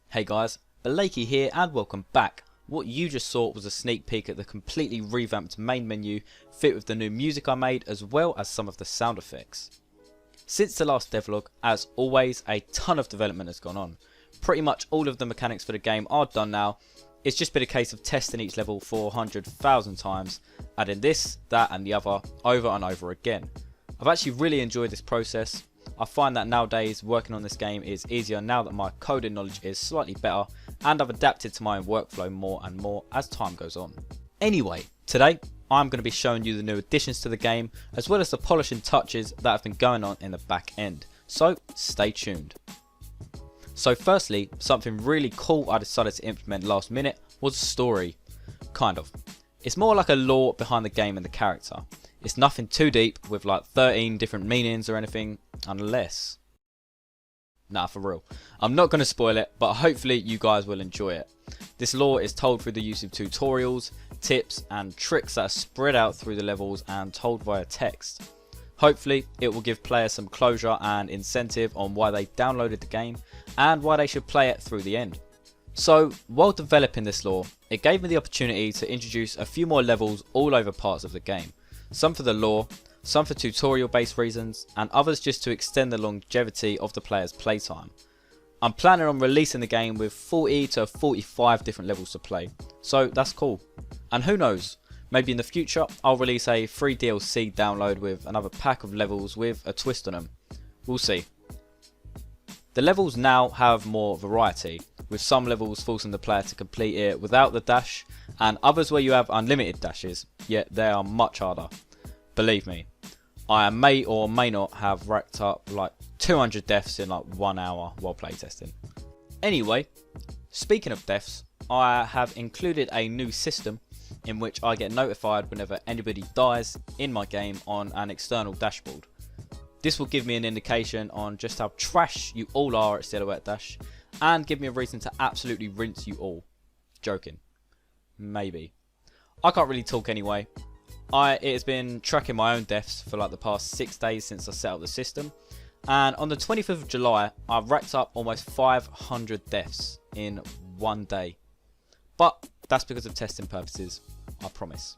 Hey guys, bblakeyyy here and welcome back. What you just saw was a sneak peek at the completely revamped main menu, fit with the new music I made as well as some of the sound effects. Since the last devlog, as always, a ton of development has gone on. Pretty much all of the mechanics for the game are done now. It's just been a case of testing each level 400,000 times, adding this, that and the other over and over again. I've actually really enjoyed this process. I find that nowadays working on this game is easier now that my coding knowledge is slightly better and I've adapted to my own workflow more and more as time goes on. Anyway, today I'm going to be showing you the new additions to the game as well as the polishing touches that have been going on in the back end, so stay tuned. So firstly, something really cool I decided to implement last minute was a story. Kind of. It's more like a lore behind the game and the character. It's nothing too deep with like 13 different meanings or anything, unless... Nah, for real. I'm not going to spoil it, but hopefully you guys will enjoy it. This lore is told through the use of tutorials, tips and tricks that are spread out through the levels and told via text. Hopefully it will give players some closure and incentive on why they downloaded the game and why they should play it through the end. So while developing this lore, it gave me the opportunity to introduce a few more levels all over parts of the game. Some for the lore, some for tutorial based reasons, and others just to extend the longevity of the player's playtime. I'm planning on releasing the game with 40 to 45 different levels to play, so that's cool. And who knows, maybe in the future I'll release a free DLC download with another pack of levels with a twist on them. We'll see. The levels now have more variety, with some levels forcing the player to complete it without the dash, and others where you have unlimited dashes, yet they are much harder. Believe me, I may or may not have racked up like 200 deaths in like 1 hour while playtesting. Anyway, speaking of deaths, I have included a new system in which I get notified whenever anybody dies in my game on an external dashboard. This will give me an indication on just how trash you all are at Silhouette Dash and give me a reason to absolutely rinse you all. Joking. Maybe. I can't really talk anyway. It has been tracking my own deaths for like the past 6 days since I set up the system, and on the 25th of July I've racked up almost 500 deaths in 1 day. But that's because of testing purposes, I promise.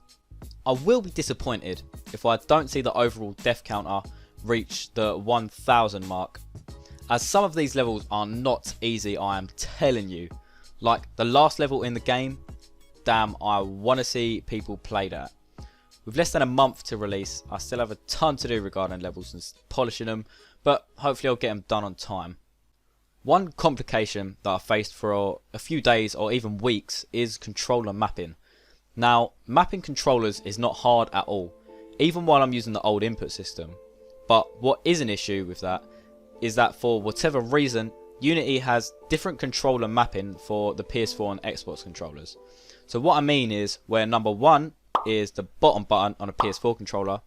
I will be disappointed if I don't see the overall death counter reach the 1000 mark, as some of these levels are not easy, I am telling you. Like the last level in the game, damn, I want to see people play that. With less than a month to release, I still have a ton to do regarding levels and polishing them, but hopefully I'll get them done on time. One complication that I faced for a few days or even weeks is controller mapping. Now, mapping controllers is not hard at all, even while I'm using the old input system. But what is an issue with that is that for whatever reason, Unity has different controller mapping for the PS4 and Xbox controllers. So what I mean is, where number 1 is the bottom button on a PS4 controller,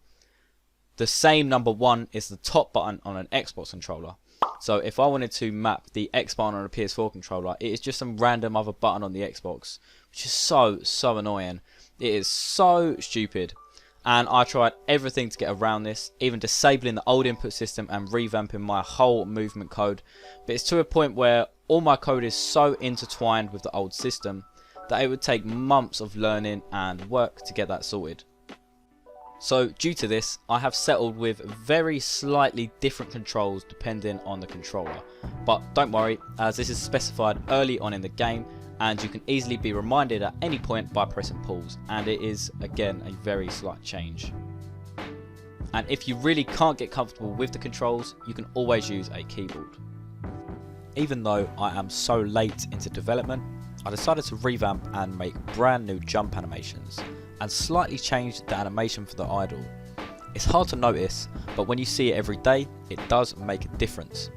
the same number 1 is the top button on an Xbox controller. So if I wanted to map the X button on a PS4 controller, it is just some random other button on the Xbox, which is so annoying. It is so stupid. And I tried everything to get around this, even disabling the old input system and revamping my whole movement code. But it's to a point where all my code is so intertwined with the old system that it would take months of learning and work to get that sorted. So due to this, I have settled with very slightly different controls depending on the controller. But don't worry, as this is specified early on in the game, and you can easily be reminded at any point by pressing pause, and it is again a very slight change. And if you really can't get comfortable with the controls, you can always use a keyboard. Even though I am so late into development, I decided to revamp and make brand new jump animations and slightly change the animation for the idol. It's hard to notice, but when you see it every day, it does make a difference.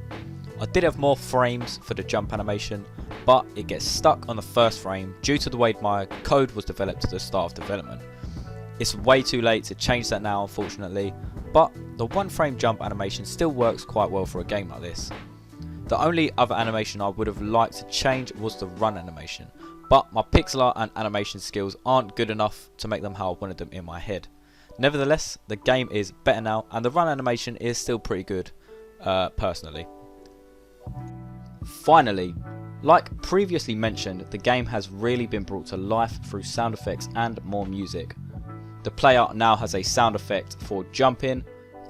I did have more frames for the jump animation, but it gets stuck on the first frame due to the way my code was developed at the start of development. It's way too late to change that now, unfortunately, but the one frame jump animation still works quite well for a game like this. The only other animation I would have liked to change was the run animation, but my pixel art and animation skills aren't good enough to make them how I wanted them in my head. Nevertheless, the game is better now and the run animation is still pretty good, personally. Finally, like previously mentioned, the game has really been brought to life through sound effects and more music. The player now has a sound effect for jumping,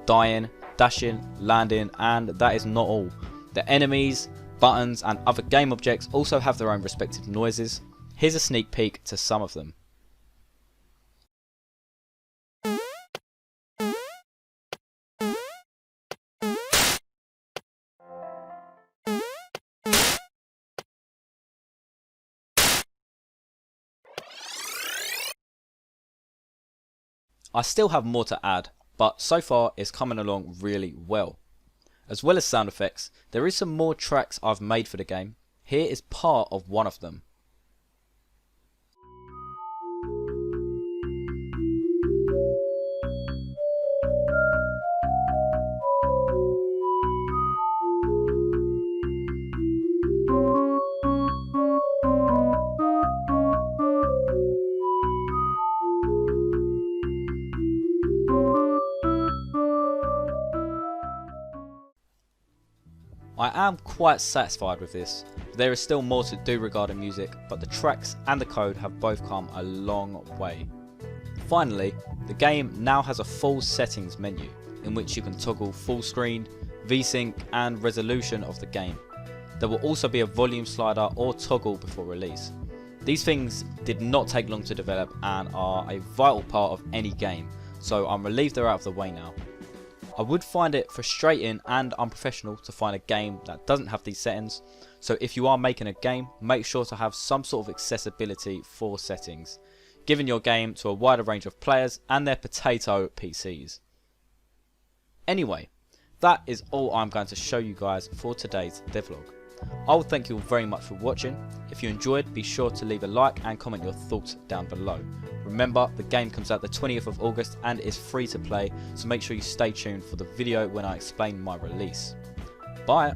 dying, dashing, landing, and that is not all. The enemies, buttons and other game objects also have their own respective noises. Here's a sneak peek to some of them. I still have more to add, but so far it's coming along really well. As well as sound effects, there is some more tracks I've made for the game. Here is part of one of them. I am quite satisfied with this. There is still more to do regarding music, but the tracks and the code have both come a long way. Finally, the game now has a full settings menu in which you can toggle full screen, VSync and resolution of the game. There will also be a volume slider or toggle before release. These things did not take long to develop and are a vital part of any game, so I'm relieved they're out of the way now. I would find it frustrating and unprofessional to find a game that doesn't have these settings, so if you are making a game, make sure to have some sort of accessibility for settings, giving your game to a wider range of players and their potato PCs. Anyway, that is all I'm going to show you guys for today's devlog. I will thank you all very much for watching. If you enjoyed, be sure to leave a like and comment your thoughts down below. Remember, the game comes out the 20th of August and is free to play, so make sure you stay tuned for the video when I explain my release. Bye!